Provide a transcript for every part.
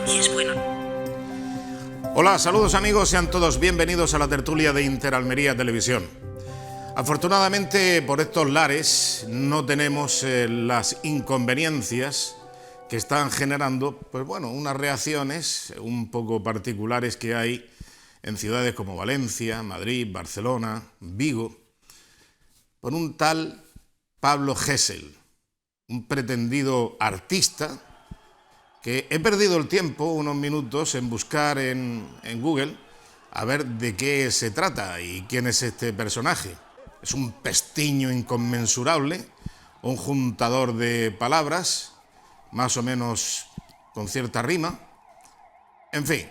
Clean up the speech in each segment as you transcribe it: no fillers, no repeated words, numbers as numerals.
y es bueno. Hola, saludos amigos, sean todos bienvenidos a la tertulia de Interalmería Televisión. Afortunadamente por estos lares no tenemos las inconveniencias que están generando, pues bueno, unas reacciones un poco particulares que hay en ciudades como Valencia, Madrid, Barcelona, Vigo, por un tal Pablo Hasél, un pretendido artista que he perdido el tiempo, unos minutos, en buscar en Google a ver de qué se trata y quién es este personaje. Es un pestiño inconmensurable, un juntador de palabras, más o menos con cierta rima. En fin,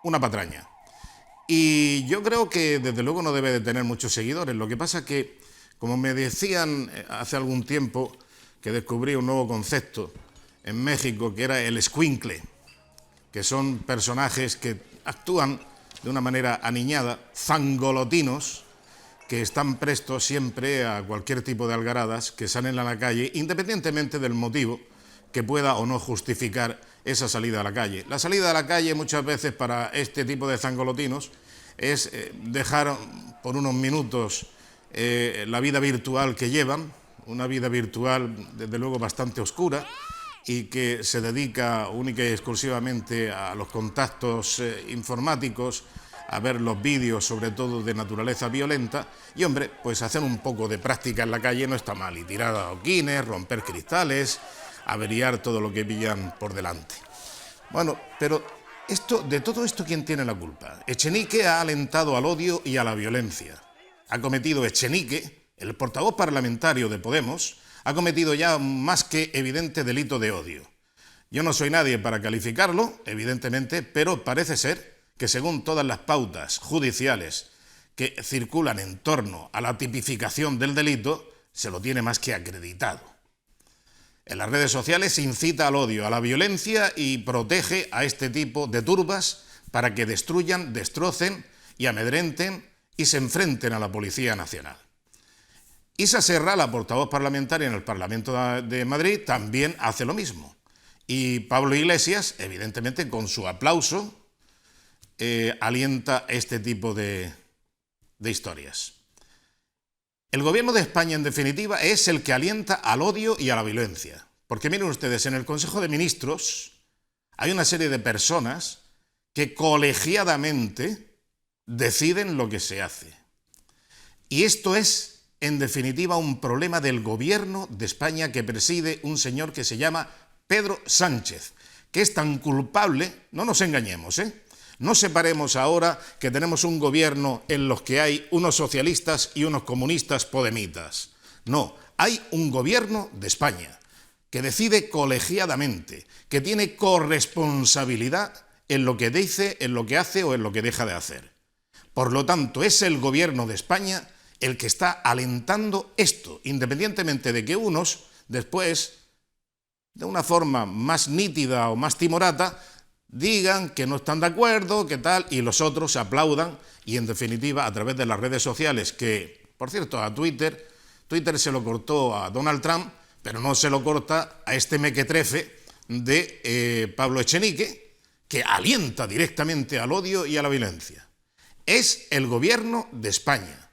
una patraña. Y yo creo que desde luego no debe de tener muchos seguidores. Lo que pasa es que, como me decían hace algún tiempo, que descubrí un nuevo concepto en México, que era el escuincle, que son personajes que actúan de una manera aniñada, zangolotinos, que están prestos siempre a cualquier tipo de algaradas que salen a la calle, independientemente del motivo que pueda o no justificar esa salida a la calle. La salida a la calle muchas veces para este tipo de zangolotinos es dejar por unos minutos la vida virtual que llevan, una vida virtual desde luego bastante oscura y que se dedica única y exclusivamente a los contactos informáticos, a ver los vídeos sobre todo de naturaleza violenta y hombre, pues hacer un poco de práctica en la calle no está mal y tirar adoquines, romper cristales, averiar todo lo que pillan por delante. Bueno, pero de todo esto, ¿quién tiene la culpa? Echenique ha alentado al odio y a la violencia. Ha cometido Echenique, el portavoz parlamentario de Podemos, ha cometido ya un más que evidente delito de odio. Yo no soy nadie para calificarlo, evidentemente, pero parece ser que según todas las pautas judiciales que circulan en torno a la tipificación del delito, se lo tiene más que acreditado. En las redes sociales se incita al odio, a la violencia y protege a este tipo de turbas para que destruyan, destrocen y amedrenten y se enfrenten a la Policía Nacional. Isa Serra, la portavoz parlamentaria en el Parlamento de Madrid, también hace lo mismo. Y Pablo Iglesias, evidentemente con su aplauso, alienta este tipo de historias. El gobierno de España, en definitiva, es el que alienta al odio y a la violencia. Porque miren ustedes, en el Consejo de Ministros hay una serie de personas que colegiadamente deciden lo que se hace. Y esto es, en definitiva, un problema del gobierno de España que preside un señor que se llama Pedro Sánchez, que es tan culpable, no nos engañemos, no separemos ahora que tenemos un gobierno en los que hay unos socialistas y unos comunistas podemitas. No, hay un gobierno de España que decide colegiadamente, que tiene corresponsabilidad en lo que dice, en lo que hace o en lo que deja de hacer. Por lo tanto, es el gobierno de España el que está alentando esto, independientemente de que unos después, de una forma más nítida o más timorata, digan que no están de acuerdo, que tal, y los otros aplaudan y en definitiva a través de las redes sociales que, por cierto, a Twitter se lo cortó a Donald Trump, pero no se lo corta a este mequetrefe de Pablo Echenique, que alienta directamente al odio y a la violencia. Es el gobierno de España.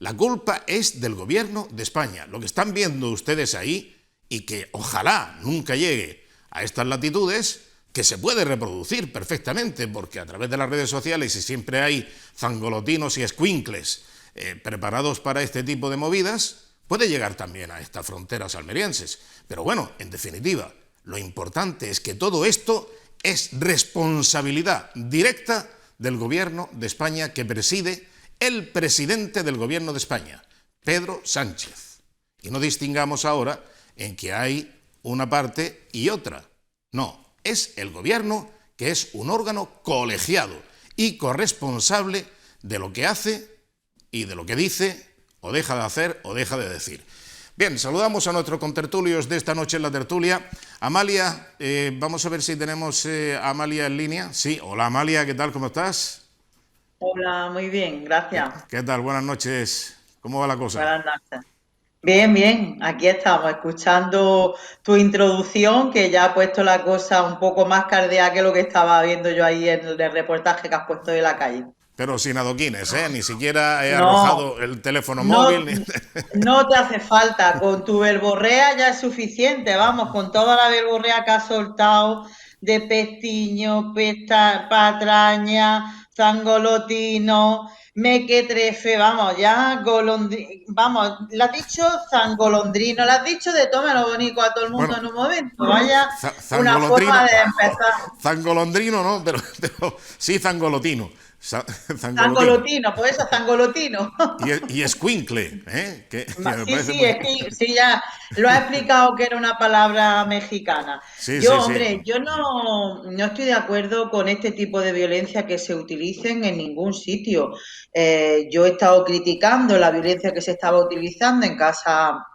La culpa es del gobierno de España. Lo que están viendo ustedes ahí, y que ojalá nunca llegue a estas latitudes, que se puede reproducir perfectamente, porque a través de las redes sociales y siempre hay zangolotinos y escuincles preparados para este tipo de movidas, puede llegar también a estas fronteras almerienses. Pero bueno, en definitiva, lo importante es que todo esto es responsabilidad directa del gobierno de España que preside el presidente del gobierno de España, Pedro Sánchez. Y no distingamos ahora en que hay una parte y otra. No, es el gobierno que es un órgano colegiado y corresponsable de lo que hace y de lo que dice o deja de hacer o deja de decir. Bien, saludamos a nuestros contertulios de esta noche en la tertulia. Amalia, vamos a ver si tenemos a Amalia en línea. Sí, hola Amalia, ¿qué tal? ¿Cómo estás? Hola, muy bien, gracias. ¿Qué tal? Buenas noches. ¿Cómo va la cosa? Buenas noches. Bien, bien, aquí estamos escuchando tu introducción, que ya ha puesto la cosa un poco más cardíaca que lo que estaba viendo yo ahí en el reportaje que has puesto de la calle. Pero sin adoquines, ¿eh? Ni siquiera he No, arrojado el teléfono móvil. no, no te hace falta, con tu verborrea ya es suficiente, vamos, con toda la verborrea que has soltado de pestiño, patraña, zangolotino, mequetrefe, vamos, ya vamos, le has dicho zangolondrino, le has dicho de tómalo bonito a todo el mundo Bueno, en un momento, vaya una forma zangolotrino. de empezar. Zangolondrino no, pero sí zangolotino. Zangolotino. Zangolotino, pues eso, zangolotino. Y escuincle, ¿eh? Que me Sí, parece sí, muy... es que sí, ya lo ha explicado que era una palabra mexicana. Sí, Yo, sí, sí. hombre, yo no estoy de acuerdo con este tipo de violencia que se utilicen en ningún sitio. Yo he estado criticando la violencia que se estaba utilizando en casa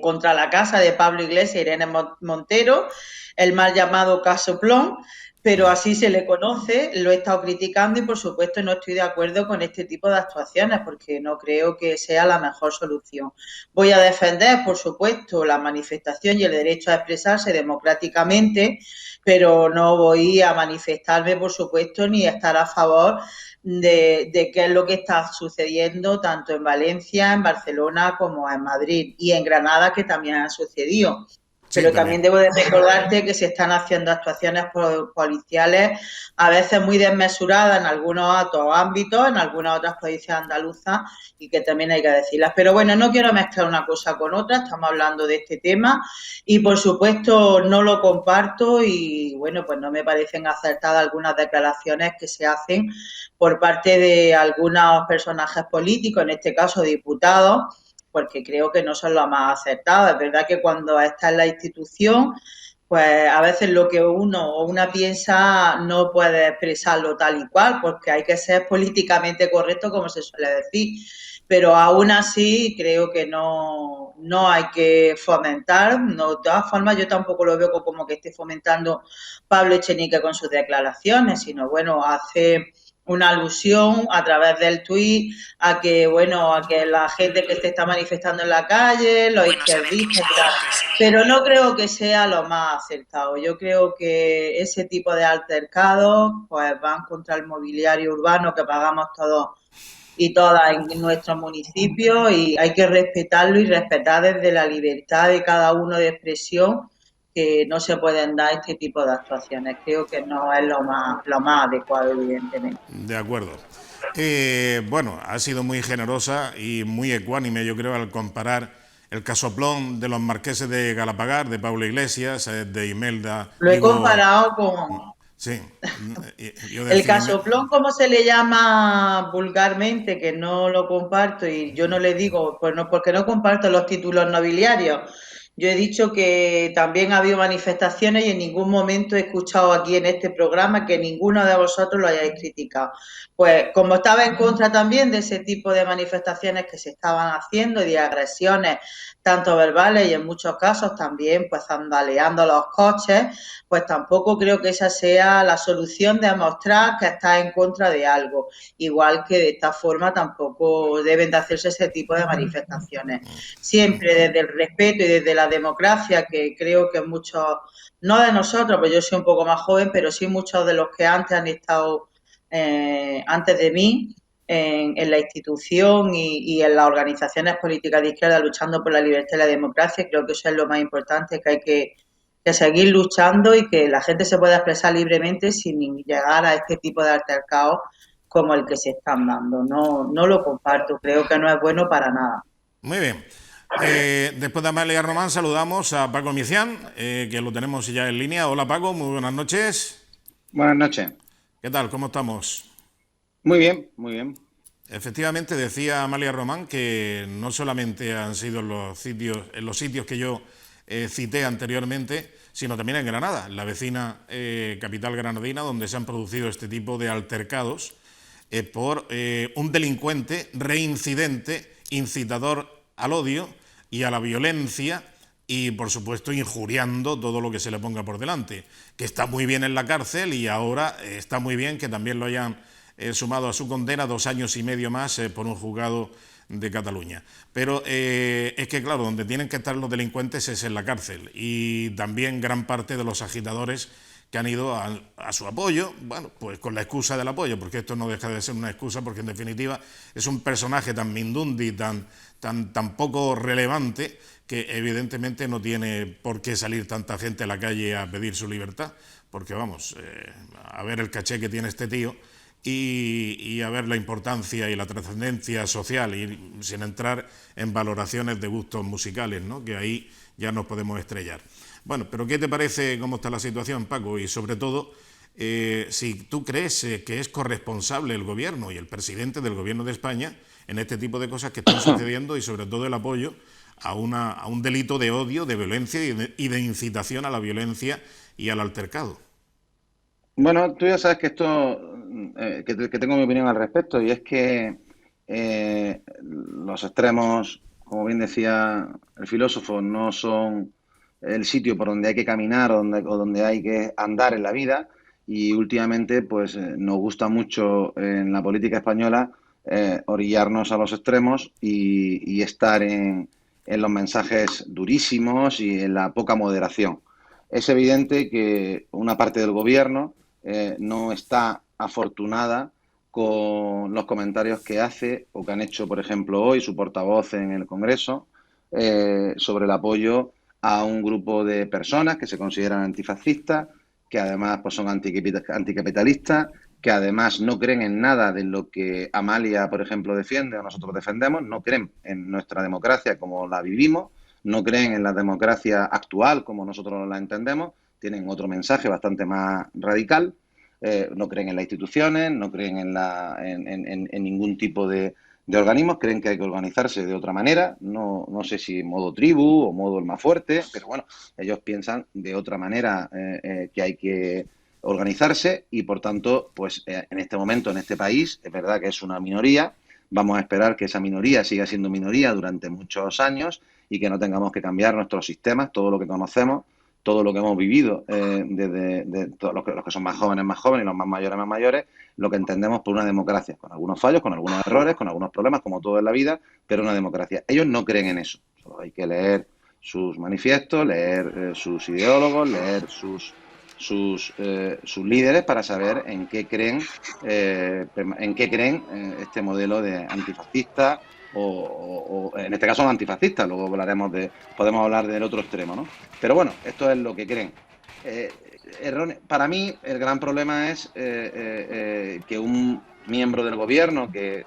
contra la casa de Pablo Iglesias e Irene Montero, el mal llamado caso Plon, pero así se le conoce, lo he estado criticando y por supuesto no estoy de acuerdo con este tipo de actuaciones porque no creo que sea la mejor solución. Voy a defender, por supuesto, la manifestación y el derecho a expresarse democráticamente, pero no voy a manifestarme, por supuesto, ni a estar a favor de qué es lo que está sucediendo tanto en Valencia, en Barcelona como en Madrid y en Granada, que también ha sucedido. Sí, Pero también también. debo de recordarte que se están haciendo actuaciones policiales a veces muy desmesuradas en algunos otros ámbitos, en algunas otras provincias andaluzas, y que también hay que decirlas. Pero bueno, no quiero mezclar una cosa con otra, estamos hablando de este tema y por supuesto no lo comparto y bueno, pues no me parecen acertadas algunas declaraciones que se hacen por parte de algunos personajes políticos, en este caso diputados, porque creo que no son los más acertados. Es verdad que cuando está en la institución, pues a veces lo que uno o una piensa no puede expresarlo tal y cual, porque hay que ser políticamente correcto, como se suele decir. Pero aún así creo que no hay que fomentar. No, de todas formas, yo tampoco lo veo como que esté fomentando Pablo Echenique con sus declaraciones, sino bueno, hace una alusión a través del tuit a que, bueno, a que la gente que se está manifestando en la calle, los izquierdistas y tal. Pero no creo que sea lo más acertado. Yo creo que ese tipo de altercados pues van contra el mobiliario urbano que pagamos todos y todas en nuestros municipios y hay que respetarlo y respetar desde la libertad de cada uno de expresión que no se pueden dar este tipo de actuaciones. Creo que no es lo más adecuado, evidentemente. De acuerdo. Bueno, ha sido muy generosa y muy ecuánime, yo creo, al comparar el casoplón de los marqueses de Galapagar, de Pablo Iglesias, de Imelda, Lo he digo, comparado con sí, yo el decía, casoplón, como se le llama vulgarmente, que no lo comparto y yo no le digo, pues no, porque no comparto los títulos nobiliarios. Yo he dicho que también ha habido manifestaciones y en ningún momento he escuchado aquí en este programa que ninguno de vosotros lo hayáis criticado. Pues como estaba en contra también de ese tipo de manifestaciones que se estaban haciendo y de agresiones, tanto verbales y en muchos casos también pues andaleando los coches, pues tampoco creo que esa sea la solución de mostrar que está en contra de algo. Igual que de esta forma tampoco deben de hacerse ese tipo de manifestaciones. Siempre desde el respeto y desde la democracia, que creo que muchos, no de nosotros, pues yo soy un poco más joven, pero sí muchos de los que antes han estado antes de mí, en la institución y en las organizaciones políticas de izquierda luchando por la libertad y la democracia. Creo que eso es lo más importante, que hay que seguir luchando y que la gente se pueda expresar libremente sin llegar a este tipo de altercados como el que se están dando. No lo comparto, creo que no es bueno para nada. muy bien. Después de Amalia Román saludamos a Paco Micián, que lo tenemos ya en línea. Hola Paco, muy buenas noches. Buenas noches. ¿Qué tal? ¿Cómo estamos? Muy bien, muy bien. Efectivamente, decía Amalia Román que no solamente han sido en los sitios que yo cité anteriormente, sino también en Granada, la vecina capital granadina, donde se han producido este tipo de altercados por un delincuente reincidente, incitador al odio y a la violencia y, por supuesto, injuriando todo lo que se le ponga por delante, que está muy bien en la cárcel y ahora está muy bien que también lo hayan sumado a su condena 2 años y medio más por un juzgado de Cataluña. Pero es que, claro, donde tienen que estar los delincuentes es en la cárcel, y también gran parte de los agitadores que han ido a su apoyo, bueno, pues con la excusa del apoyo, porque esto no deja de ser una excusa, porque en definitiva es un personaje tan mindundi, tan poco relevante, que evidentemente no tiene por qué salir tanta gente a la calle a pedir su libertad, porque vamos, a ver el caché que tiene este tío y a ver la importancia y la trascendencia social, y sin entrar en valoraciones de gustos musicales, ¿no?, que ahí ya nos podemos estrellar. Bueno, pero ¿qué te parece cómo está la situación, Paco? Y sobre todo, si tú crees que es corresponsable el gobierno y el presidente del gobierno de España en este tipo de cosas que están sucediendo, y sobre todo el apoyo a un delito de odio, de violencia y de incitación a la violencia y al altercado. Bueno, tú ya sabes que que tengo mi opinión al respecto, y es que los extremos, como bien decía el filósofo, no son el sitio por donde hay que caminar o donde hay que andar en la vida, y últimamente pues nos gusta mucho en la política española orillarnos a los extremos y estar en los mensajes durísimos y en la poca moderación. Es evidente que una parte del gobierno no está afortunada con los comentarios que hace o que han hecho, por ejemplo, hoy su portavoz en el Congreso sobre el apoyo a un grupo de personas que se consideran antifascistas, que además pues, son anticapitalistas, que además no creen en nada de lo que Amalia, por ejemplo, defiende o nosotros defendemos, no creen en nuestra democracia como la vivimos, no creen en la democracia actual como nosotros la entendemos, tienen otro mensaje bastante más radical, no creen en las instituciones, no creen en ningún tipo de organismos, creen que hay que organizarse de otra manera, no sé si en modo tribu o modo el más fuerte, pero bueno, ellos piensan de otra manera que hay que organizarse, y por tanto, pues en este momento, en este país, es verdad que es una minoría, vamos a esperar que esa minoría siga siendo minoría durante muchos años y que no tengamos que cambiar nuestros sistemas, todo lo que conocemos, todo lo que hemos vivido, desde todos los que son más jóvenes y los más mayores, lo que entendemos por una democracia, con algunos fallos, con algunos errores, con algunos problemas, como todo en la vida, pero una democracia. Ellos no creen en eso. Solo hay que leer sus manifiestos, leer sus ideólogos, leer sus líderes para saber en qué creen este modelo de antifascista o en este caso antifascista. Luego podemos hablar del otro extremo, ¿no? Pero bueno, esto es lo que creen. Para mí el gran problema es que un miembro del gobierno que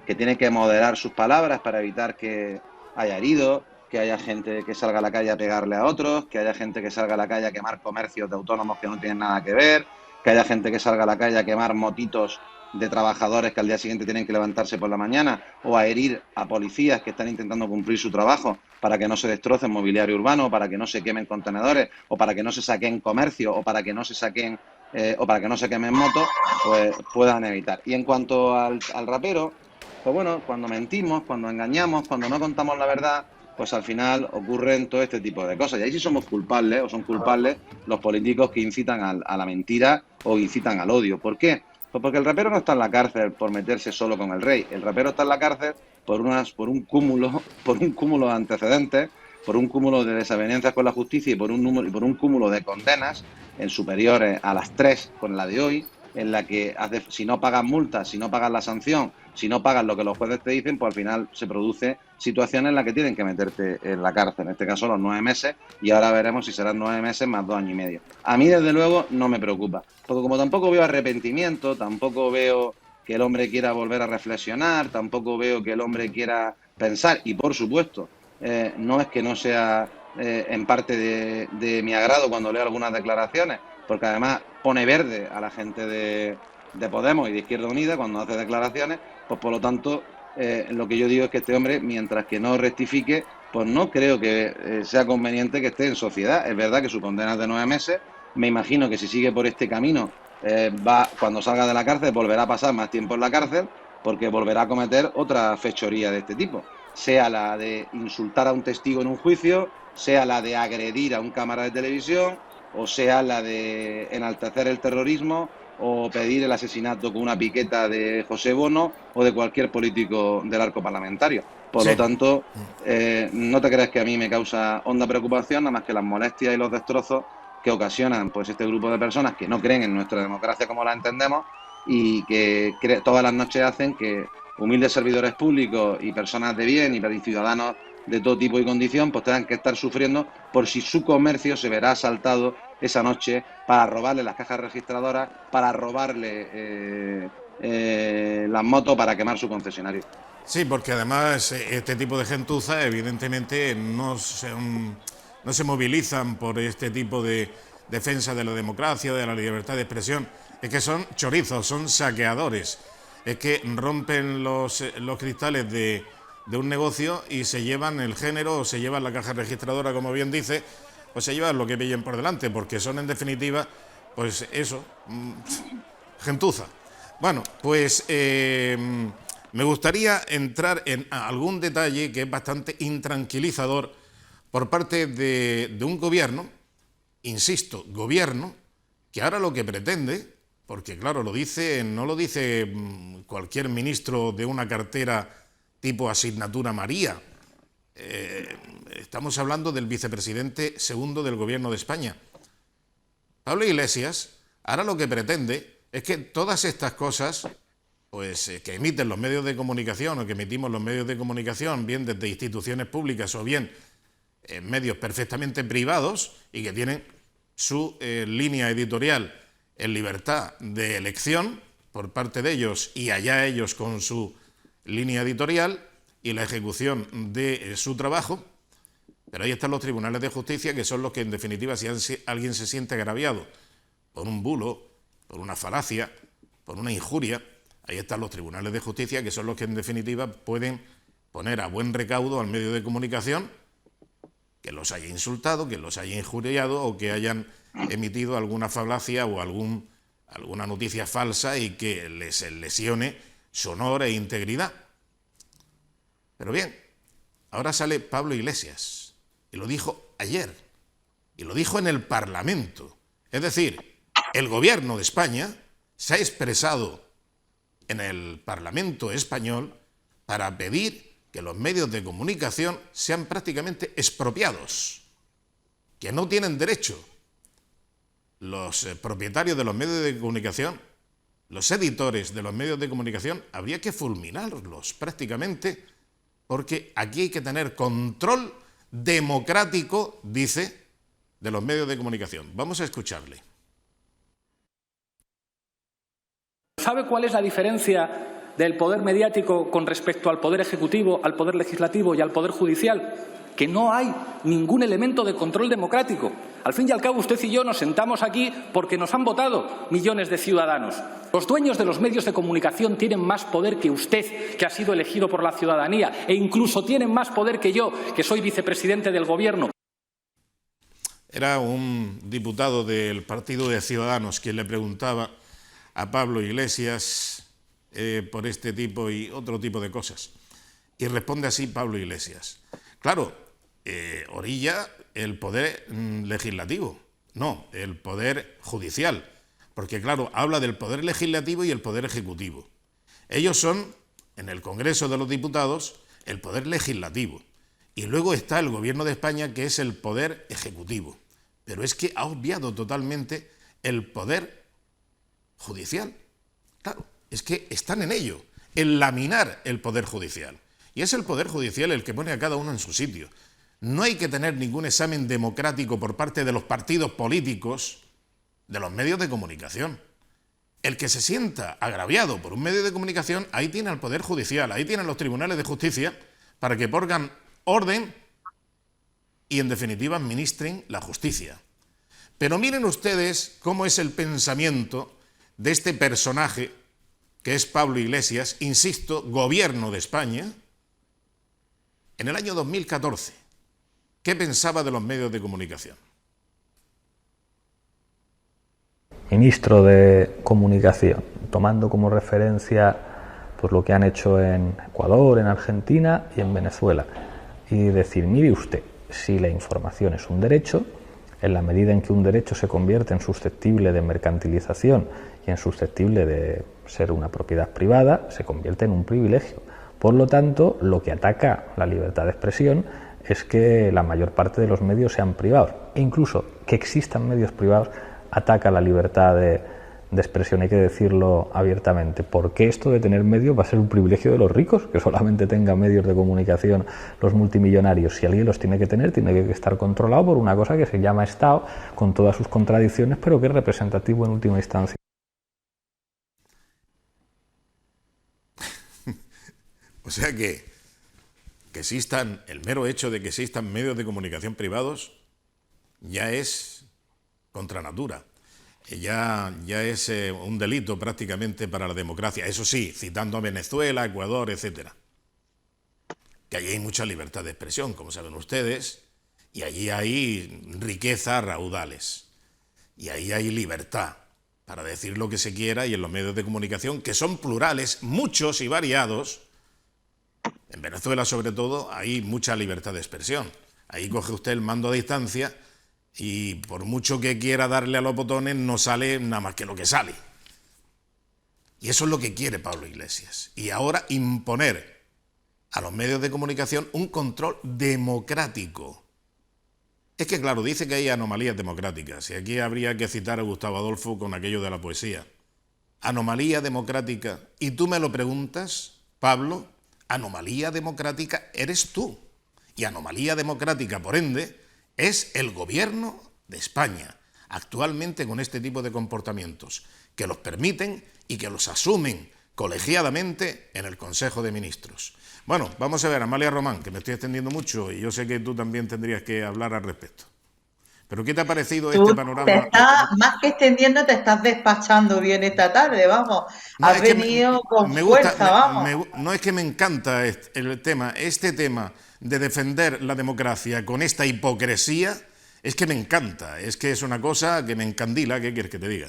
tiene que moderar sus palabras para evitar que haya heridos, que haya gente que salga a la calle a pegarle a otros, que haya gente que salga a la calle a quemar comercios de autónomos que no tienen nada que ver, que haya gente que salga a la calle a quemar motitos de trabajadores que al día siguiente tienen que levantarse por la mañana, o a herir a policías que están intentando cumplir su trabajo para que no se destrocen mobiliario urbano, para que no se quemen contenedores, o para que no se saquen comercios, o para que no se saquen o para que no se quemen motos, pues puedan evitar. Y en cuanto al rapero, pues bueno, cuando mentimos, cuando engañamos, cuando no contamos la verdad, pues al final ocurren todo este tipo de cosas. Y ahí sí somos culpables, o son culpables los políticos que incitan a la mentira o incitan al odio. ¿Por qué? Pues porque el rapero no está en la cárcel por meterse solo con el rey. El rapero está en la cárcel por un cúmulo de antecedentes, por un cúmulo de desavenencias con la justicia y por un cúmulo de condenas en superiores a las 3 con la de hoy, en la que si no pagas multas, si no pagas la sanción, si no pagas lo que los jueces te dicen, pues al final se produce situaciones en las que tienen que meterte en la cárcel, en este caso los 9 meses, y ahora veremos si serán 9 meses más 2 años y medio. A mí, desde luego, no me preocupa, porque como tampoco veo arrepentimiento, tampoco veo que el hombre quiera volver a reflexionar, tampoco veo que el hombre quiera pensar, y por supuesto, no es que no sea en parte de mi agrado cuando leo algunas declaraciones, porque además pone verde a la gente de Podemos y de Izquierda Unida cuando hace declaraciones, pues por lo tanto lo que yo digo es que este hombre, mientras que no rectifique, pues no creo que sea conveniente que esté en sociedad. Es verdad que su condena es de 9 meses, me imagino que si sigue por este camino, cuando salga de la cárcel volverá a pasar más tiempo en la cárcel, porque volverá a cometer otra fechoría de este tipo, sea la de insultar a un testigo en un juicio, sea la de agredir a un cámara de televisión, o sea la de enaltecer el terrorismo o pedir el asesinato con una piqueta de José Bono o de cualquier político del arco parlamentario. Por lo tanto, no te creas que a mí me causa honda preocupación, nada más que las molestias y los destrozos que ocasionan pues este grupo de personas que no creen en nuestra democracia como la entendemos y que todas las noches hacen que humildes servidores públicos y personas de bien y ciudadanos de todo tipo y condición pues tengan que estar sufriendo por si su comercio se verá asaltado esa noche para robarle las cajas registradoras, para robarle las motos, para quemar su concesionario. Sí, porque además este tipo de gentuza evidentemente no se movilizan por este tipo de defensa de la democracia, de la libertad de expresión. Es que son chorizos, son saqueadores. Es que rompen los cristales de un negocio y se llevan el género o se llevan la caja registradora, como bien dice, o se llevan lo que pillen por delante, porque son en definitiva, pues eso, gentuza. Bueno, pues me gustaría entrar en algún detalle que es bastante intranquilizador por parte de un gobierno, insisto, gobierno, que ahora lo que pretende, porque claro, no lo dice cualquier ministro de una cartera tipo asignatura María. Estamos hablando del vicepresidente segundo del gobierno de España. Pablo Iglesias ahora lo que pretende es que todas estas cosas pues que emiten los medios de comunicación o que emitimos los medios de comunicación, bien desde instituciones públicas o bien medios perfectamente privados y que tienen su línea editorial en libertad de elección por parte de ellos y allá ellos con su línea editorial y la ejecución de su trabajo, pero ahí están los tribunales de justicia, que son los que en definitiva, si alguien se siente agraviado por un bulo, por una falacia, por una injuria, ahí están los tribunales de justicia, que son los que en definitiva pueden poner a buen recaudo al medio de comunicación que los haya insultado, que los haya injuriado o que hayan emitido alguna falacia o alguna noticia falsa y que les lesione su honor e integridad. Pero bien, ahora sale Pablo Iglesias y lo dijo ayer y lo dijo en el Parlamento. Es decir, el gobierno de España se ha expresado en el Parlamento español para pedir que los medios de comunicación sean prácticamente expropiados, que no tienen derecho. Los propietarios de los medios de comunicación, los editores de los medios de comunicación, habría que fulminarlos prácticamente, porque aquí hay que tener control democrático, dice, de los medios de comunicación. Vamos a escucharle. ¿Sabe cuál es la diferencia del poder mediático con respecto al poder ejecutivo, al poder legislativo y al poder judicial? Que no hay ningún elemento de control democrático. Al fin y al cabo, usted y yo nos sentamos aquí porque nos han votado millones de ciudadanos. Los dueños de los medios de comunicación tienen más poder que usted, que ha sido elegido por la ciudadanía, e incluso tienen más poder que yo, que soy vicepresidente del Gobierno. Era un diputado del Partido de Ciudadanos quien le preguntaba a Pablo Iglesias por este tipo y otro tipo de cosas. Y responde así Pablo Iglesias. Claro, orilla el poder legislativo, no, el poder judicial, porque claro, habla del poder legislativo y el poder ejecutivo. Ellos son, en el Congreso de los Diputados, el poder legislativo. Y luego está el Gobierno de España, que es el poder ejecutivo. Pero es que ha obviado totalmente el poder judicial. Claro, es que están en ello, en laminar el poder judicial. Y es el poder judicial el que pone a cada uno en su sitio. No hay que tener ningún examen democrático por parte de los partidos políticos, de los medios de comunicación. El que se sienta agraviado por un medio de comunicación, ahí tiene al poder judicial, ahí tienen los tribunales de justicia para que pongan orden y en definitiva administren la justicia. Pero miren ustedes cómo es el pensamiento de este personaje que es Pablo Iglesias, insisto, gobierno de España, en el año 2014. ¿Qué pensaba de los medios de comunicación? Ministro de Comunicación, tomando como referencia pues, lo que han hecho en Ecuador, en Argentina y en Venezuela, y decir, mire usted, si la información es un derecho, En la medida en que un derecho se convierte en susceptible de mercantilización y en susceptible de ser una propiedad privada, se convierte en un privilegio. Por lo tanto, lo que ataca la libertad de expresión es que la mayor parte de los medios sean privados. E incluso que existan medios privados ataca la libertad de expresión, hay que decirlo abiertamente. ¿Por qué esto de tener medios va a ser un privilegio de los ricos? Que solamente tengan medios de comunicación los multimillonarios. Si alguien los tiene que tener, tiene que estar controlado por una cosa que se llama Estado, con todas sus contradicciones, pero que es representativo en última instancia. O sea que existan, el mero hecho de que existan medios de comunicación privados ya es contra natura. Ya es un delito prácticamente para la democracia. Eso sí, citando a Venezuela, Ecuador, etcétera. Que allí hay mucha libertad de expresión, como saben ustedes, y allí hay riqueza a raudales. Y ahí hay libertad para decir lo que se quiera, y en los medios de comunicación, que son plurales, muchos y variados. En Venezuela, sobre todo, hay mucha libertad de expresión. Ahí coge usted el mando a distancia y por mucho que quiera darle a los botones, no sale nada más que lo que sale. Y eso es lo que quiere Pablo Iglesias. Y ahora imponer a los medios de comunicación un control democrático. Es que, claro, dice que hay anomalías democráticas. Y aquí habría que citar a Gustavo Adolfo con aquello de la poesía. Anomalía democrática. Y tú me lo preguntas, Pablo, anomalía democrática eres tú. Y anomalía democrática, por ende, es el gobierno de España, actualmente con este tipo de comportamientos, que los permiten y que los asumen colegiadamente en el Consejo de Ministros. Bueno, vamos a ver, Amalia Román, que me estoy extendiendo mucho y yo sé que tú también tendrías que hablar al respecto. ¿Pero qué te ha parecido este panorama? Te estás, más que extendiendo, te estás despachando bien esta tarde, vamos. No, Has venido con fuerza, vamos. No es que me encanta este tema de defender la democracia con esta hipocresía, es que me encanta, es que es una cosa que me encandila. ¿Qué quieres que te diga?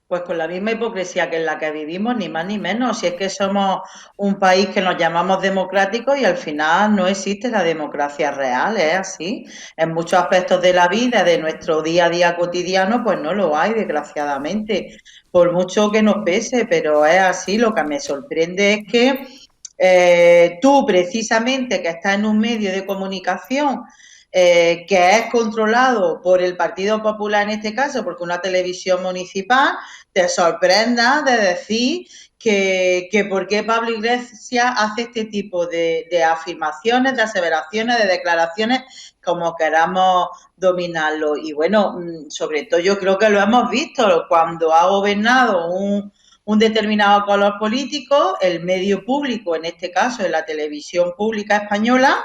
Pues con la misma hipocresía que en la que vivimos, ni más ni menos. Si es que somos un país que nos llamamos democrático y al final no existe la democracia real, es así. En muchos aspectos de la vida, de nuestro día a día cotidiano, pues no lo hay, desgraciadamente. Por mucho que nos pese, pero es así. Lo que me sorprende es que tú, precisamente, que estás en un medio de comunicación que es controlado por el Partido Popular en este caso, porque una televisión municipal, te sorprenda de decir que por qué Pablo Iglesias hace este tipo de afirmaciones, de aseveraciones, de declaraciones, como queramos dominarlo. Y bueno, sobre todo yo creo que lo hemos visto cuando ha gobernado un determinado color político, el medio público, en este caso en la televisión pública española,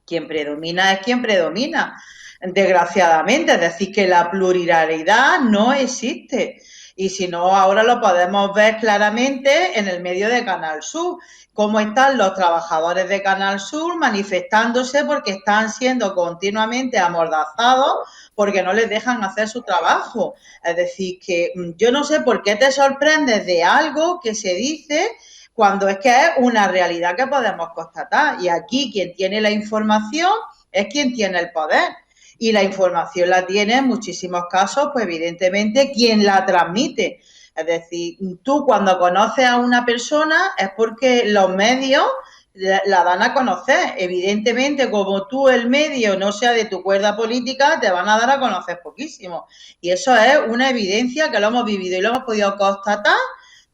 quien predomina es quien predomina, desgraciadamente. Es decir, que la pluralidad no existe. Y si no, ahora lo podemos ver claramente en el medio de Canal Sur, cómo están los trabajadores de Canal Sur manifestándose porque están siendo continuamente amordazados porque no les dejan hacer su trabajo. Es decir, que yo no sé por qué te sorprendes de algo que se dice cuando es que es una realidad que podemos constatar. Y aquí quien tiene la información es quien tiene el poder. Y la información la tiene en muchísimos casos, pues evidentemente, quien la transmite. Es decir, tú cuando conoces a una persona es porque los medios la dan a conocer. Evidentemente, como tú, el medio, no sea de tu cuerda política, te van a dar a conocer poquísimo. Y eso es una evidencia que lo hemos vivido y lo hemos podido constatar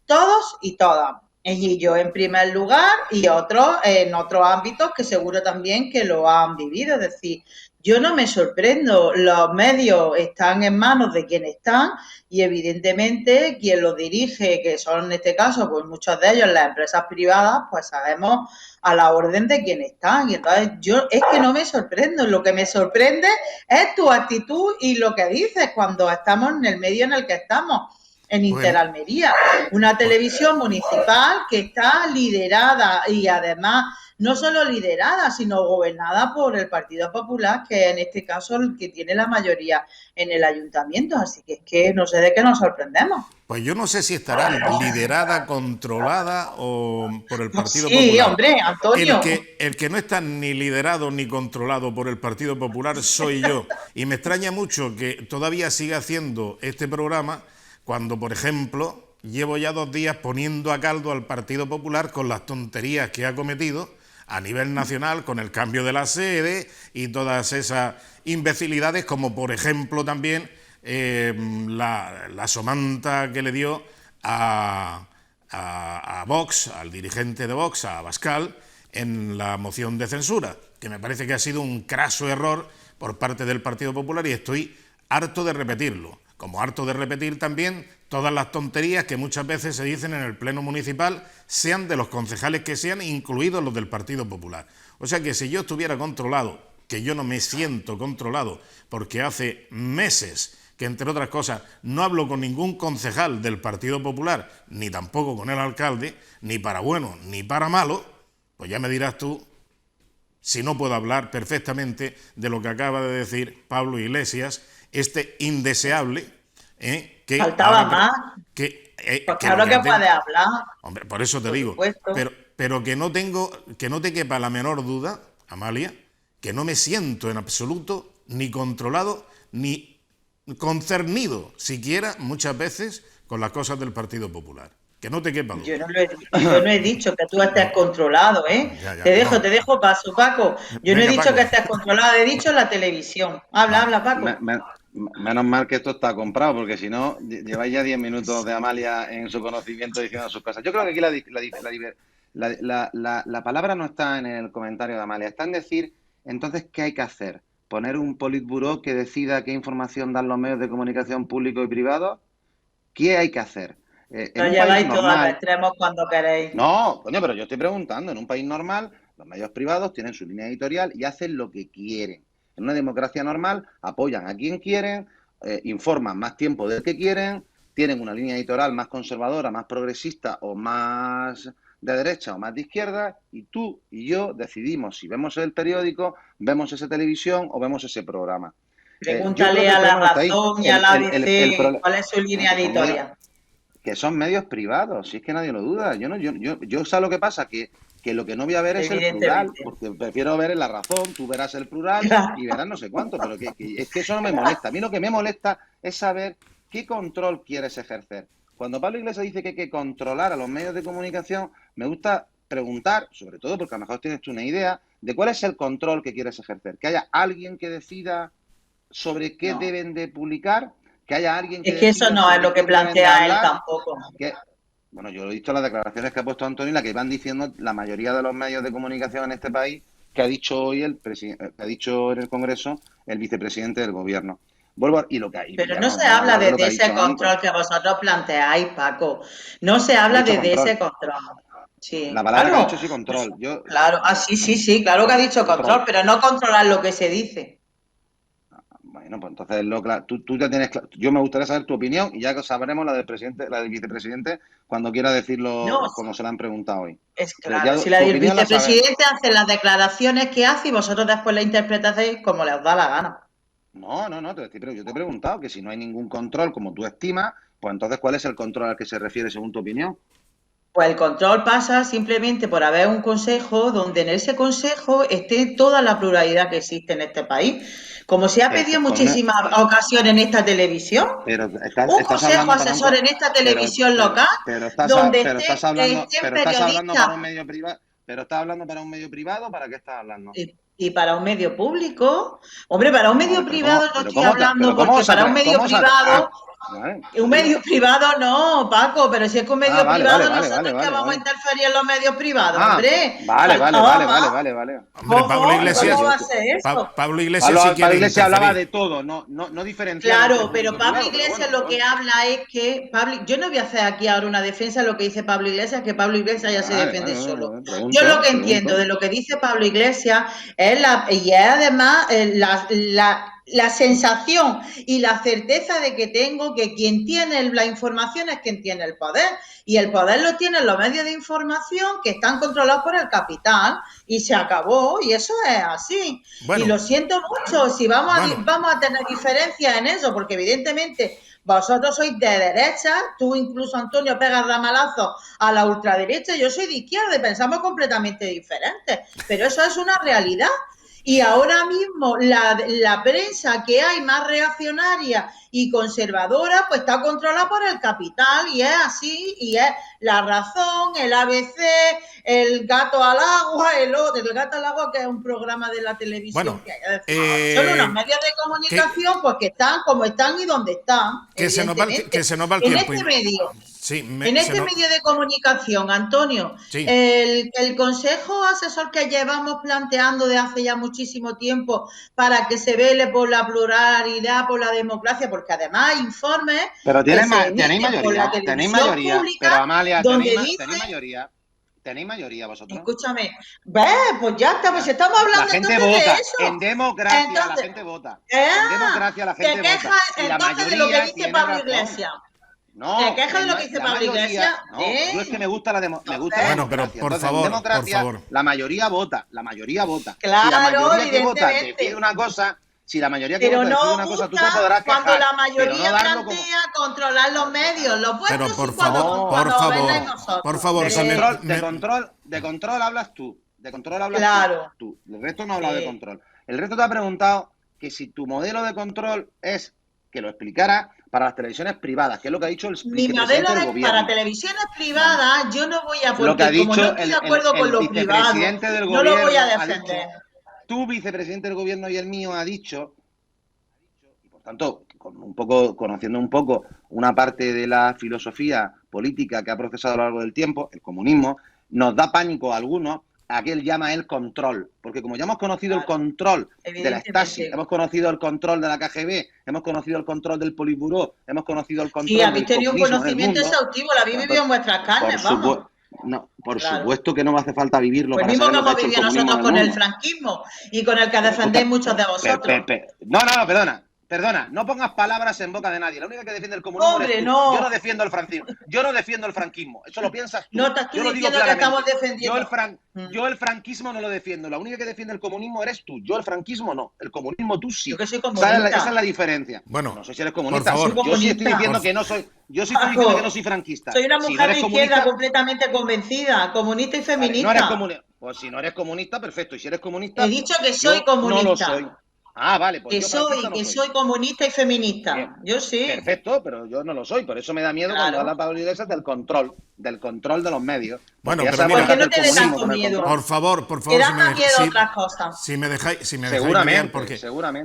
todos y todas. Y yo en primer lugar y otros en otros ámbitos que seguro también que lo han vivido. Es decir, yo no me sorprendo, los medios están en manos de quien están y evidentemente quien los dirige, que son en este caso pues muchos de ellos las empresas privadas, pues sabemos a la orden de quien están. Y entonces yo es que no me sorprendo, lo que me sorprende es tu actitud y lo que dices cuando estamos en el medio en el que estamos. En Interalmería, una televisión municipal que está liderada y además no solo liderada, sino gobernada por el Partido Popular, que en este caso el que tiene la mayoría en el ayuntamiento. Así que es que no sé de qué nos sorprendemos. Pues yo no sé si estará liderada, controlada o por el Partido Sí, Popular. hombre, Antonio. El que no está ni liderado ni controlado por el Partido Popular soy yo. Y me extraña mucho que todavía siga haciendo este programa cuando, por ejemplo, llevo ya 2 días poniendo a caldo al Partido Popular con las tonterías que ha cometido a nivel nacional con el cambio de la sede y todas esas imbecilidades, como por ejemplo también la somanta que le dio a Vox, al dirigente de Vox, a Abascal, en la moción de censura, que me parece que ha sido un craso error por parte del Partido Popular y estoy harto de repetirlo, como harto de repetir también todas las tonterías que muchas veces se dicen en el Pleno Municipal, sean de los concejales que sean, incluidos los del Partido Popular. O sea que si yo estuviera controlado, que yo no me siento controlado, porque hace meses que, entre otras cosas, no hablo con ningún concejal del Partido Popular, ni tampoco con el alcalde, ni para bueno ni para malo, pues ya me dirás tú si no puedo hablar perfectamente de lo que acaba de decir Pablo Iglesias, este indeseable, que... Faltaba más. Que claro que puede hablar. Hombre, por eso te por digo, supuesto. pero que no te quepa la menor duda, Amalia, que no me siento en absoluto ni controlado ni concernido siquiera muchas veces con las cosas del Partido Popular. Que no te quepa duda. Yo no he dicho que tú estés controlado, ¿eh? Ya, te dejo paso, Paco. Yo Venga, no he dicho Paco. que estés controlado, he dicho la televisión. Habla, Paco. Menos mal que esto está comprado, porque si no, lleváis ya 10 minutos de Amalia en su conocimiento diciendo sus cosas. Yo creo que aquí la palabra no está en el comentario de Amalia, está en decir, entonces, ¿qué hay que hacer? ¿Poner un politburó que decida qué información dan los medios de comunicación públicos y privados? ¿Qué hay que hacer? No lleváis todos los extremos cuando queréis. No, coño, pero yo estoy preguntando, en un país normal, los medios privados tienen su línea editorial y hacen lo que quieren. En una democracia normal apoyan a quien quieren, informan más tiempo del que quieren, tienen una línea editorial más conservadora, más progresista o más de derecha o más de izquierda, y tú y yo decidimos si vemos el periódico, vemos esa televisión o vemos ese programa. Pregúntale a La Razón y a la ABC cuál es su línea editorial. Que son medios privados, si es que nadie lo duda. Yo sé lo que pasa, que lo que no voy a ver es el plural, porque prefiero ver en La Razón, tú verás el plural y verás no sé cuánto, pero es que eso no me molesta. A mí lo que me molesta es saber qué control quieres ejercer. Cuando Pablo Iglesias dice que hay que controlar a los medios de comunicación, me gusta preguntar, sobre todo porque a lo mejor tienes tú una idea, de cuál es el control que quieres ejercer. Que haya alguien que decida sobre qué deben de publicar, que haya alguien que... Es que eso no es lo que plantea él tampoco. Bueno, yo he visto las declaraciones que ha puesto Antonio, la que van diciendo la mayoría de los medios de comunicación en este país, que ha dicho hoy ha dicho en el Congreso el vicepresidente del Gobierno. Y lo que hay. Pero no se habla de ese control que vosotros planteáis, Paco. No se habla de ese control. Sí. La palabra que ha dicho sí, control. Claro, sí, claro que ha dicho control, pero no controlar lo que se dice. Bueno, pues entonces tú ya tienes claro. Yo me gustaría saber tu opinión y ya sabremos la del presidente, la del vicepresidente, cuando quiera decirlo, como se la han preguntado hoy. Es claro, si la del vicepresidente hace las declaraciones que hace y vosotros después la interpretáis como les da la gana. No, yo te he preguntado que si no hay ningún control como tú estimas, pues entonces ¿cuál es el control al que se refiere según tu opinión? Pues el control pasa simplemente por haber un consejo donde en ese consejo esté toda la pluralidad que existe en este país. Como se ha pedido en muchísimas ocasiones en esta televisión, un consejo asesor en esta televisión local, donde estás hablando para un medio privado. ¿Pero estás hablando para un medio privado o para qué estás hablando? Y para un medio público. Hombre, para un medio privado no estoy hablando, porque para un medio privado... Un medio privado no, Paco, pero si es que un medio privado nosotros que vamos a interferir en los medios privados, hombre. Vale. Hombre, Pablo Iglesias, ¿cómo va a ser eso? Pablo Iglesias sí quiere Iglesias hablaba de todo, no diferencia. Claro, pero Pablo Iglesias lo que habla es que yo no voy a hacer aquí ahora una defensa de lo que dice Pablo Iglesias, que Pablo Iglesias ya se defiende solo. Yo lo que entiendo de lo que dice Pablo Iglesias es y es además la sensación y la certeza de que tengo que quien tiene la información es quien tiene el poder. Y el poder lo tienen los medios de información que están controlados por el capital. Y se acabó, y eso es así. Bueno, y lo siento mucho, si vamos a tener diferencias en eso, porque evidentemente vosotros sois de derecha, tú incluso, Antonio, pegas ramalazos a la ultraderecha, yo soy de izquierda y pensamos completamente diferentes. Pero eso es una realidad. Y ahora mismo la prensa que hay más reaccionaria y conservadora, pues está controlada por el capital, y es así, y es La Razón, el ABC, el Gato al Agua, el Gato al Agua, que es un programa de la televisión. Bueno, son unos medios de comunicación pues que están como están y donde están. Que se nos va el tiempo. En este medio. Sí, medio de comunicación, Antonio, sí. el consejo asesor que llevamos planteando de hace ya muchísimo tiempo para que se vele por la pluralidad, por la democracia, porque además hay informes. Pero tenéis mayoría, pública, pero Amalia, tenéis mayoría vosotros. Escúchame, pues ya estamos, estamos hablando la gente entonces vota. de eso. En democracia la gente vota. En democracia la gente vota. Y la mayoría de lo que dice Pablo Iglesias. No, ¿te quejas de lo que dice Pablo Iglesias? No, yo es que me gusta la democracia. Bueno, pero por favor. La mayoría vota. Claro, si la mayoría que vota evidentemente. decide una cosa, tú te podrás quejar. Cuando la mayoría no plantea controlar los medios, lo puestos. Pero por favor, de control hablas tú. Claro. Tú. El resto no habla de control. El resto te ha preguntado que si tu modelo de control es que lo explicara para las televisiones privadas, que es lo que ha dicho el vicepresidente del gobierno. Para televisiones privadas, yo no voy a, porque como no estoy de acuerdo con los privados, no lo voy a defender. Tu vicepresidente del gobierno y el mío ha dicho, y por tanto, conociendo un poco una parte de la filosofía política que ha procesado a lo largo del tiempo, el comunismo, nos da pánico a algunos a que él llama el control, porque como ya hemos conocido el control de la Stasi, hemos conocido el control de la KGB, hemos conocido el control del Politburó, hemos conocido el control del habéis tenido un conocimiento exhaustivo, lo habéis vivido en vuestras carnes, vamos. Por supuesto que no me hace falta vivirlo. Pues para mismo saber que hemos vivido nosotros con el franquismo y con el que defendéis muchos de vosotros. No, perdona, no pongas palabras en boca de nadie. La única que defiende el comunismo Hombre, eres tú. no. Yo no defiendo el franquismo. Eso lo piensas tú. No te estoy diciendo que estamos defendiendo. Yo el franquismo no lo defiendo. La única que defiende el comunismo eres tú. Yo el franquismo no. El comunismo tú sí. Yo que soy comunista. Esa es la diferencia. Bueno, no sé si eres comunista. Por favor. Yo sí estoy diciendo que no soy. Yo sí estoy diciendo que no soy franquista. Soy una mujer de izquierda completamente convencida, comunista y feminista. Vale, no eres comunista. Pues si no eres comunista, perfecto. Y si eres comunista. He dicho que soy comunista. No lo soy. Ah, vale, pues soy comunista y feminista. Bien. Yo sí. Perfecto, pero yo no lo soy. Por eso me da miedo cuando habla Pablo Iglesias del control de los medios. Bueno, pero ¿por qué no te da tanto miedo? Por favor, te da más miedo a otras cosas. Si me dejáis seguramente.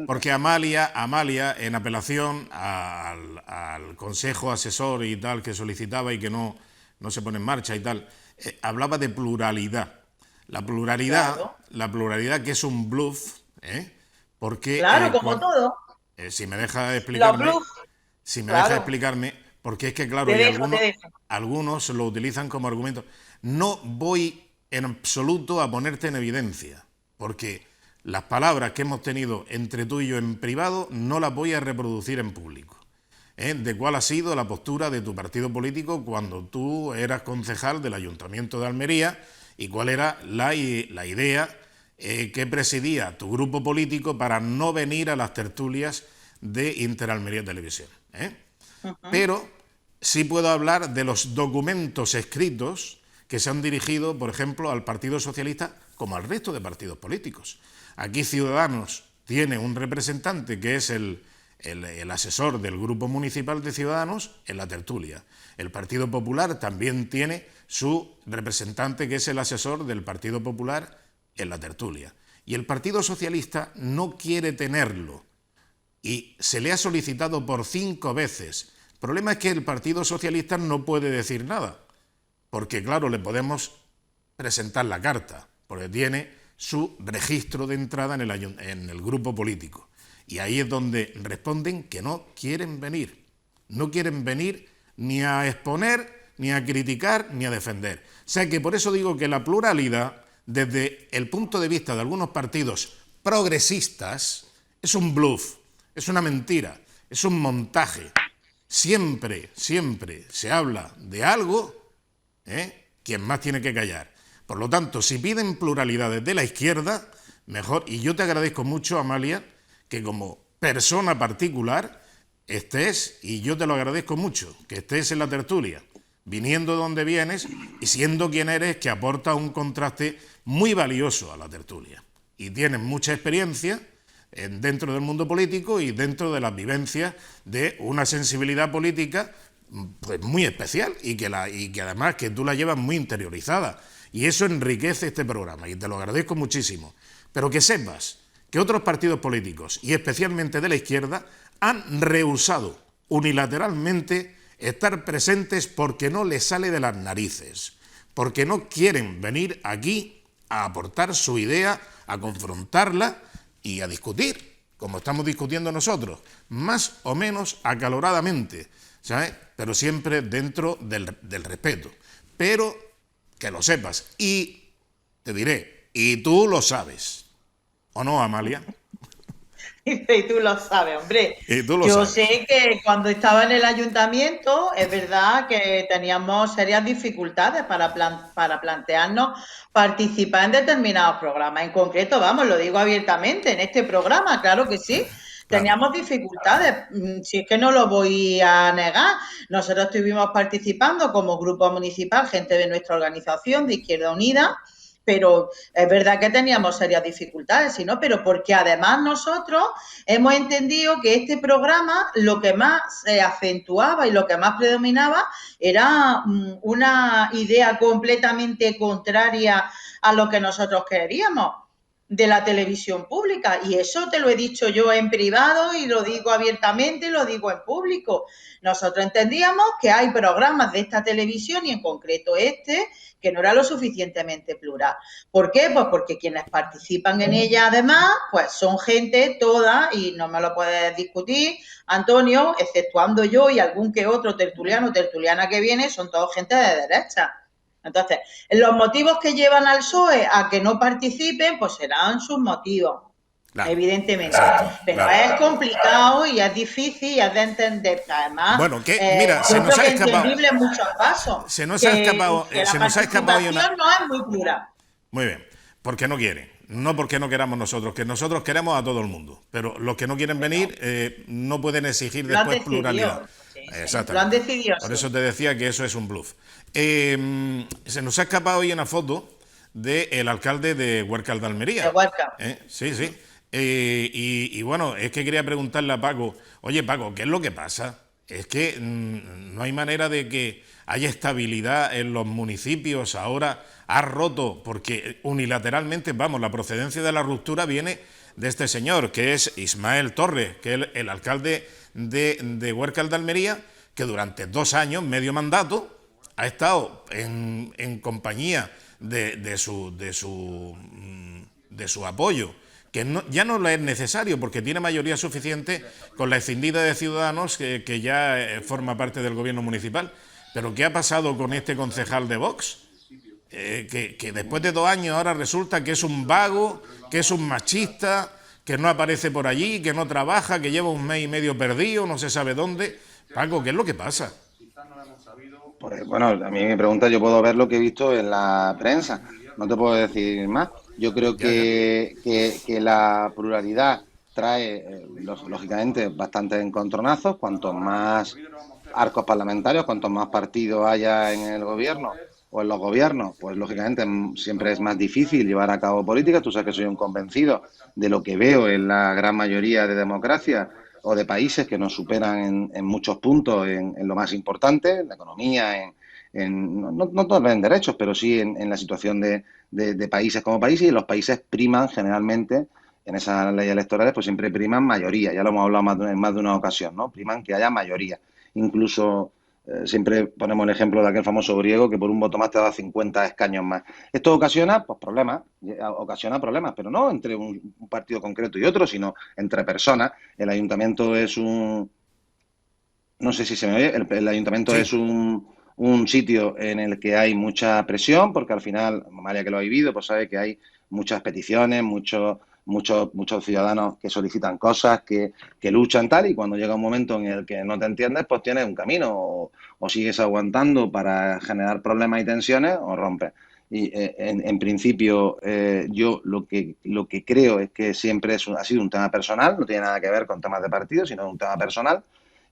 Porque Amalia, en apelación al consejo asesor y tal que solicitaba y que no se pone en marcha y tal, hablaba de pluralidad. La pluralidad que es un bluff, porque como todo. Si me deja explicarme, porque es que claro, algunos lo utilizan como argumento. No voy en absoluto a ponerte en evidencia, porque las palabras que hemos tenido entre tú y yo en privado no las voy a reproducir en público. De cuál ha sido la postura de tu partido político cuando tú eras concejal del Ayuntamiento de Almería y cuál era la idea que presidía tu grupo político para no venir a las tertulias de Interalmería Televisión. Pero sí puedo hablar de los documentos escritos que se han dirigido, por ejemplo, al Partido Socialista como al resto de partidos políticos. Aquí Ciudadanos tiene un representante que es el asesor del Grupo Municipal de Ciudadanos en la tertulia. El Partido Popular también tiene su representante que es el asesor del Partido Popular en la tertulia. Y el Partido Socialista no quiere tenerlo. Y se le ha solicitado por 5 veces. El problema es que el Partido Socialista no puede decir nada. Porque, claro, le podemos presentar la carta. Porque tiene su registro de entrada en el grupo político. Y ahí es donde responden que no quieren venir. No quieren venir ni a exponer, ni a criticar, ni a defender. O sea que por eso digo que la pluralidad, desde el punto de vista de algunos partidos progresistas, es un bluff. Es una mentira, es un montaje. Siempre, siempre se habla de algo, quien más tiene que callar. Por lo tanto, si piden pluralidad desde la izquierda, mejor. Y yo te agradezco mucho, Amalia, que como persona particular estés, y yo te lo agradezco mucho, que estés en la tertulia, viniendo de donde vienes y siendo quien eres, que aporta un contraste muy valioso a la tertulia. Y tienes mucha experiencia dentro del mundo político y dentro de las vivencias de una sensibilidad política pues muy especial y que además que tú la llevas muy interiorizada. Y eso enriquece este programa y te lo agradezco muchísimo. Pero que sepas que otros partidos políticos, y especialmente de la izquierda, han rehusado unilateralmente estar presentes porque no les sale de las narices, porque no quieren venir aquí a aportar su idea, a confrontarla y a discutir, como estamos discutiendo nosotros, más o menos acaloradamente, ¿sabes? Pero siempre dentro del respeto. Pero que lo sepas. Y te diré, y tú lo sabes. ¿O no, Amalia? Y tú lo sabes, hombre. Y tú lo Yo sabes. sé que cuando estaba en el ayuntamiento, es verdad que teníamos serias dificultades para plantearnos participar en determinados programas. En concreto, vamos, lo digo abiertamente, en este programa, claro que sí. Claro. Teníamos dificultades, si es que no lo voy a negar. Nosotros estuvimos participando como grupo municipal, gente de nuestra organización de Izquierda Unida, pero es verdad que teníamos serias dificultades, ¿sí, no? Pero porque además nosotros hemos entendido que este programa lo que más se acentuaba y lo que más predominaba era una idea completamente contraria a lo que nosotros queríamos de la televisión pública, y eso te lo he dicho yo en privado y lo digo abiertamente y lo digo en público. Nosotros entendíamos que hay programas de esta televisión y en concreto este que no era lo suficientemente plural. ¿Por qué? Pues porque quienes participan en ella además pues son gente toda, y no me lo puedes discutir, Antonio, exceptuando yo y algún que otro tertuliano o tertuliana que viene, son todos gente de derecha. Entonces, los motivos que llevan al PSOE a que no participen, pues serán sus motivos, Claro, evidentemente. exacto, Pero claro. es complicado y es difícil y es de entender. Además, Bueno, mira, se yo nos creo ha que es escapado. entendible en muchos casos. Se nos ha escapado. Que la Se nos ha escapado y participación no es muy plural. Muy bien, porque no quieren, no porque no queramos nosotros, que nosotros queremos a todo el mundo, pero los que no quieren venir no pueden exigir Lo han después decidido, pluralidad. sí, Exactamente. lo han decidido Por así. eso te decía que eso es un bluff. Se nos ha escapado hoy una foto del alcalde de Huércal de Almería. De Huércal. Sí, sí. Y bueno, es que quería preguntarle a Paco, oye Paco, ¿qué es lo que pasa? Es que no hay manera de que haya estabilidad en los municipios. Ahora ha roto, porque unilateralmente, vamos, la procedencia de la ruptura viene de este señor, que es Ismael Torres, que es el alcalde de Huércal de Almería, que durante 2 años, medio mandato, ha estado en compañía de su apoyo, que ya no le es necesario porque tiene mayoría suficiente con la escindida de Ciudadanos que ya forma parte del gobierno municipal. Pero ¿qué ha pasado con este concejal de Vox? Que después de 2 años ahora resulta que es un vago, que es un machista, que no aparece por allí, que no trabaja, que lleva 1 mes y medio perdido, no se sabe dónde. Paco, ¿qué es lo que pasa? Pues, bueno, a mí me pregunta, yo puedo ver lo que he visto en la prensa, no te puedo decir más. Yo creo que la pluralidad trae, lógicamente, bastantes encontronazos. Cuanto más arcos parlamentarios, cuanto más partidos haya en el gobierno o en los gobiernos, pues lógicamente siempre es más difícil llevar a cabo política. Tú sabes que soy un convencido de lo que veo en la gran mayoría de democracias o de países que nos superan en muchos puntos en lo más importante, en la economía, no todos en derechos, pero sí en la situación de países como países, y los países priman generalmente, en esas leyes electorales, pues siempre priman mayoría, ya lo hemos hablado en más de una ocasión, ¿no? Priman que haya mayoría. Incluso siempre ponemos el ejemplo de aquel famoso griego que por un voto más te da 50 escaños más. Esto ocasiona problemas, pero no entre un partido concreto y otro, sino entre personas. El ayuntamiento es no sé si se me oye, el ayuntamiento Sí. es un sitio en el que hay mucha presión, porque al final, María, que lo ha vivido, pues sabe que hay muchas peticiones, muchos muchos ciudadanos que solicitan cosas, que luchan tal, y cuando llega un momento en el que no te entiendes, pues tienes un camino, o sigues aguantando para generar problemas y tensiones, o rompes. Y en principio yo lo que creo es que siempre ha sido un tema personal, no tiene nada que ver con temas de partido, sino un tema personal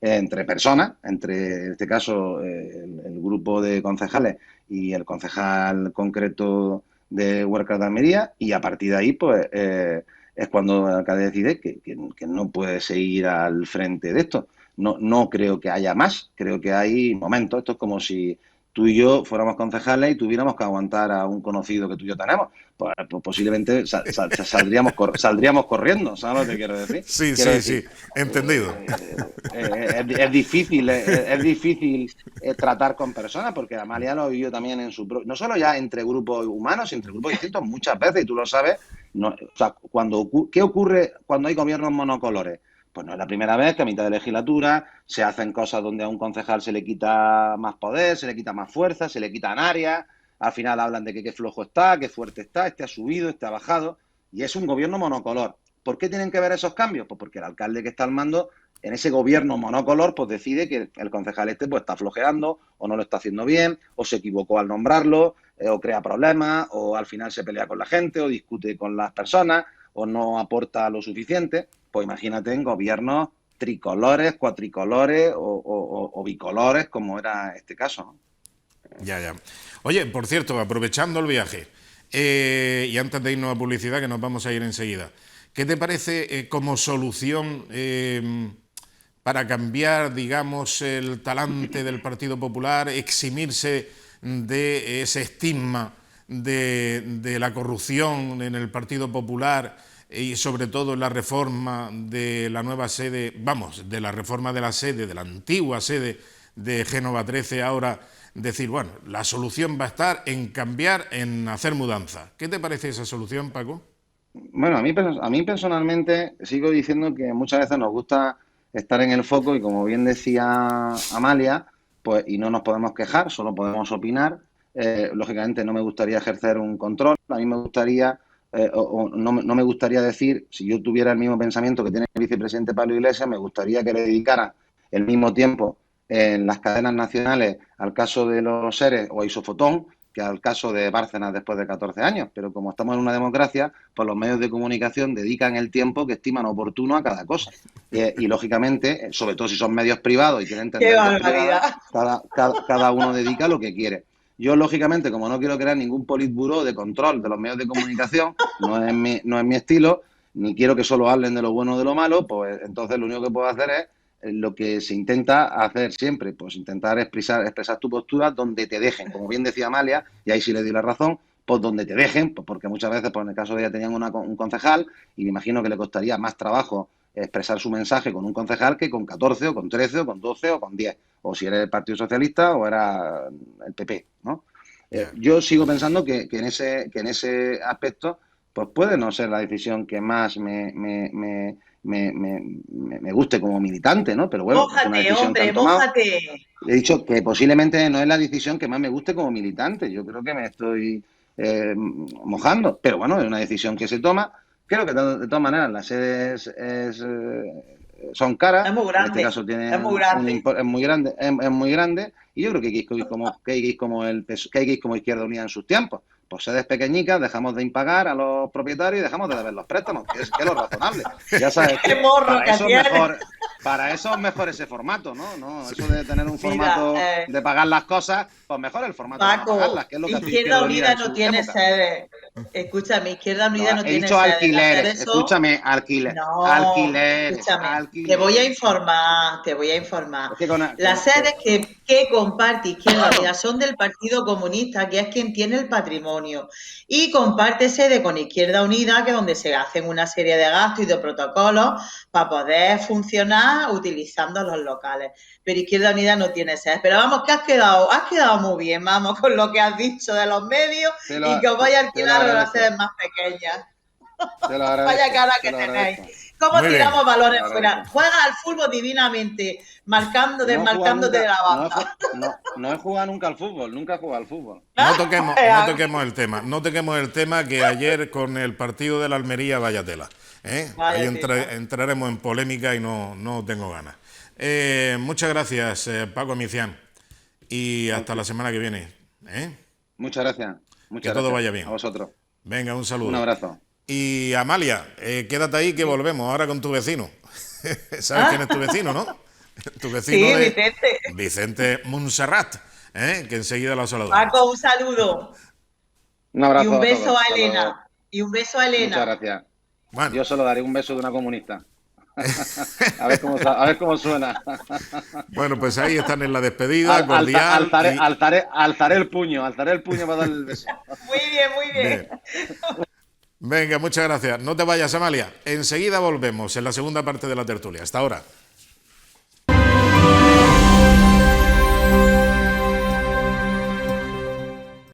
entre personas, entre en este caso el grupo de concejales y el concejal concreto de Huércal de Almería, y a partir de ahí pues es cuando el alcalde decide que no puede seguir al frente de esto. No creo que haya más, creo que hay momentos. Esto es como si tú y yo fuéramos concejales y tuviéramos que aguantar a un conocido que tú y yo tenemos, pues posiblemente saldríamos corriendo, ¿sabes lo que quiero decir? Sí, entendido. Es difícil tratar con personas, porque Amalia lo vivió también en su... No solo ya entre grupos humanos, sino entre grupos distintos muchas veces, y tú lo sabes. ¿Qué ocurre cuando hay gobiernos monocolores? Pues no es la primera vez que a mitad de legislatura se hacen cosas donde a un concejal se le quita más poder, se le quita más fuerza, se le quitan áreas, al final hablan de que qué flojo está, qué fuerte está, este ha subido, este ha bajado, y es un gobierno monocolor. ¿Por qué tienen que ver esos cambios? Pues porque el alcalde que está al mando en ese gobierno monocolor pues decide que el concejal pues está flojeando, o no lo está haciendo bien, o se equivocó al nombrarlo, o crea problemas, o al final se pelea con la gente, o discute con las personas, o no aporta lo suficiente. Pues imagínate en gobiernos tricolores, cuatricolores o bicolores, como era este caso, ¿no? Ya. Oye, por cierto, aprovechando el viaje, y antes de irnos a publicidad, que nos vamos a ir enseguida, ¿qué te parece como solución para cambiar, digamos, el talante del Partido Popular, eximirse de ese estigma de la corrupción en el Partido Popular, y sobre todo en la reforma de la nueva sede, de la reforma de la sede, de la antigua sede de Génova 13, ahora decir, bueno, la solución va a estar en cambiar, en hacer mudanza? ¿Qué te parece esa solución, Paco? Bueno, a mí personalmente sigo diciendo que muchas veces nos gusta estar en el foco, y como bien decía Amalia, pues, y no nos podemos quejar, solo podemos opinar. Lógicamente no me gustaría ejercer un control. A mí me gustaría, no me gustaría decir, si yo tuviera el mismo pensamiento que tiene el vicepresidente Pablo Iglesias, me gustaría que le dedicara el mismo tiempo en las cadenas nacionales al caso de los SERES o a Isofotón que al caso de Bárcenas después de 14 años. Pero como estamos en una democracia, pues los medios de comunicación dedican el tiempo que estiman oportuno a cada cosa. Y lógicamente, sobre todo si son medios privados y quieren entender cada uno dedica lo que quiere. Yo, lógicamente, como no quiero crear ningún politburó de control de los medios de comunicación, no es mi estilo, ni quiero que solo hablen de lo bueno o de lo malo, pues entonces lo único que puedo hacer es lo que se intenta hacer siempre, pues intentar expresar tu postura donde te dejen, como bien decía Amalia, y ahí sí le di la razón, pues donde te dejen, pues porque muchas veces, pues en el caso de ella tenían un concejal, y me imagino que le costaría más trabajo expresar su mensaje con un concejal que con 14 o con 13 o con 12 o con 10, o si eres el Partido Socialista o era el PP, ¿no? Yo sigo pensando que en ese aspecto pues puede no ser la decisión que más me guste como militante, ¿no? Pero bueno, mójate, es una decisión hombre, que han tomado. mójate. He dicho que posiblemente no es la decisión que más me guste como militante. Yo creo que me estoy mojando, pero bueno, es una decisión que se toma. Creo que de todas maneras las sedes son caras. Es muy grande. En este caso tiene es muy grande. es muy grande, y yo creo que hay que ir como Izquierda Unida en sus tiempos. Pues sedes pequeñicas, dejamos de impagar a los propietarios y dejamos de deber los préstamos, que es lo razonable. Ya sabes que para eso es mejor ese formato, ¿no? Eso de tener un formato de pagar las cosas, pues mejor el formato Paco, de pagarlas, que es lo que Izquierda Unida no tiene sede. Escúchame, Izquierda Unida no tiene sede. He dicho alquileres, escúchame, alquileres. No, Alquileres. Te voy a informar. Es que Las sedes que comparte Izquierda Unida son del Partido Comunista, que es quien tiene el patrimonio. Y comparte sede con Izquierda Unida, que es donde se hacen una serie de gastos y de protocolos para poder funcionar utilizando los locales. Pero Izquierda Unida no tiene sede. Pero vamos, que has quedado muy bien, vamos, con lo que has dicho de los medios, y que os voy a alquilar a las sedes más pequeñas. Te lo agradezco, Vaya cara te que lo tenéis. agradezco. ¿Cómo Muy tiramos bien. balones Te lo fuera? agradezco. Juega al fútbol divinamente, marcando, No he jugado desmarcándote de nunca, la banda. no he jugado nunca al fútbol, nunca he jugado al fútbol. No toquemos el tema, no toquemos el tema, que ayer con el partido de la Almería, vaya tela. Vaya Ahí tela. entraremos en polémica y no tengo ganas. Muchas gracias, Paco Micián, y hasta la semana que viene. Muchas gracias. Muchas Que todo gracias vaya bien. a vosotros. Venga, un saludo. Un abrazo. Y Amalia, quédate ahí que volvemos ahora con tu vecino. ¿Sabes quién es tu vecino, no? Tu vecino Sí, de Vicente. Vicente Montserrat, que enseguida lo saludamos. Paco, un saludo. Un abrazo Y un beso todos. a Hasta luego. Elena. Y un beso a Muchas Elena. gracias. Bueno, Yo solo daré un beso de una comunista. A ver cómo suena. bueno, pues ahí están en la despedida cordial. Alzaré el puño para darle el beso. Muy bien, muy bien. Bien. Venga, muchas gracias. No te vayas, Amalia. Enseguida volvemos en la segunda parte de la tertulia. Hasta ahora.